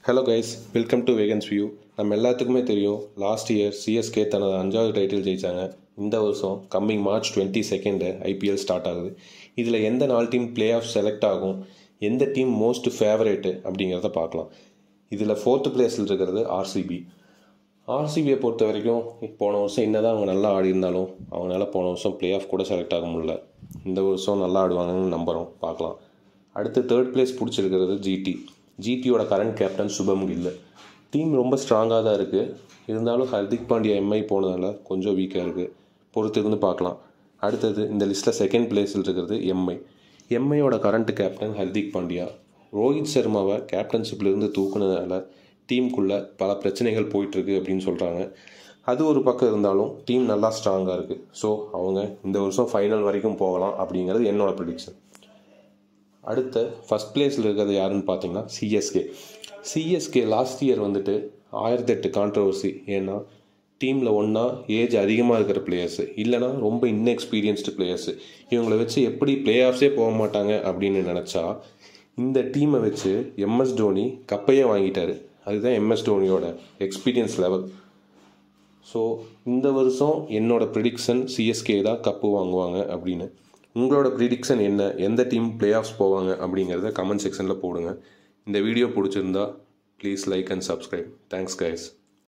Hello guys, welcome to vegans view. நம்ம எல்லாத்துக்குமே தெரியும், லாஸ்ட் இயர் சிஎஸ்கே தனது 5வது டைட்டில் ஜெயித்தாங்க. இந்த வருஷம் கம்மிங் மார்ச் 22 ஐபிஎல் ஸ்டார்ட் ஆகுது. இதில் எந்த 4 டீம் பிளே ஆஃப் செலக்ட் ஆகும், எந்த டீம் மோஸ்ட் ஃபேவரேட்டு அப்படிங்கிறத பார்க்கலாம். இதில் 4th பிளேஸில் இருக்கிறது ஆர்சிபி. ஆர்சிபியை பொறுத்த வரைக்கும் போன வருஷம் என்ன தான் அவங்க நல்லா ஆடி இருந்தாலும் அவங்களால போன வருஷம் பிளே ஆஃப் கூட செலக்ட் ஆக முடியல. இந்த வருஷம் நல்லா ஆடுவாங்கன்னு நம்புகிறோம், பார்க்கலாம். அடுத்து 3rd பிளேஸ் பிடிச்சிருக்கிறது ஜிடியோட கரண்ட் கேப்டன் சுபம் கில். டீம் ரொம்ப ஸ்ட்ராங்காக தான் இருக்குது, இருந்தாலும் ஹர்திக் பாண்டியா எம்ஐ போனதால் கொஞ்சம் வீக்காக இருக்குது, பொறுத்து இருந்து பார்க்கலாம். அடுத்தது இந்த லிஸ்ட்டில் 2nd பிளேஸில் இருக்கிறது எம்ஐயோட கரண்ட் கேப்டன் ஹர்திக் பாண்டியா. ரோஹித் சர்மாவை கேப்டன்ஷிப்லேருந்து தூக்குனதால டீமுக்குள்ளே பல பிரச்சனைகள் போயிட்டுருக்கு அப்படின்னு சொல்கிறாங்க. அது ஒரு பக்கம் இருந்தாலும் டீம் நல்லா ஸ்ட்ராங்காக இருக்குது. ஸோ அவங்க இந்த வருஷம் ஃபைனல் வரைக்கும் போகலாம் அப்படிங்கிறது என்னோடய ப்ரெடிக்ஷன். அடுத்த ஃபஸ்ட் பிளேஸில் இருக்கிறது யாருன்னு பார்த்தீங்கன்னா சிஎஸ்கே லாஸ்ட் இயர் 1008 கான்ட்ரவர்சி. ஏன்னா டீமில் ஒன்றா ஏஜ் அதிகமாக இருக்கிற பிளேயர்ஸு, இல்லைனா ரொம்ப இன்எக்ஸ்பீரியன்ஸ்டு பிளேயர்ஸு, இவங்களை வச்சு எப்படி பிளே ஆஃப்ஸே போக மாட்டாங்க அப்படின்னு நினச்சா இந்த டீமை வச்சு எம்எஸ் தோனி கப்பையே வாங்கிட்டார். அதுதான் எம்எஸ் தோனியோட எக்ஸ்பீரியன்ஸ் லெவல். ஸோ இந்த வருஷம் என்னோட ப்ரிடிக்ஷன் சிஎஸ்கே தான் கப்பு வாங்குவாங்க அப்படின்னு. உங்களோட ப்ரிடிக்ஷன் என்ன? எந்த டீம் பிளே ஆஃப்ஸ் போவாங்க அப்படிங்கிறத கமெண்ட் செக்ஷனில் போடுங்க. இந்த வீடியோ பிடிச்சிருந்தா please like and subscribe. Thanks guys.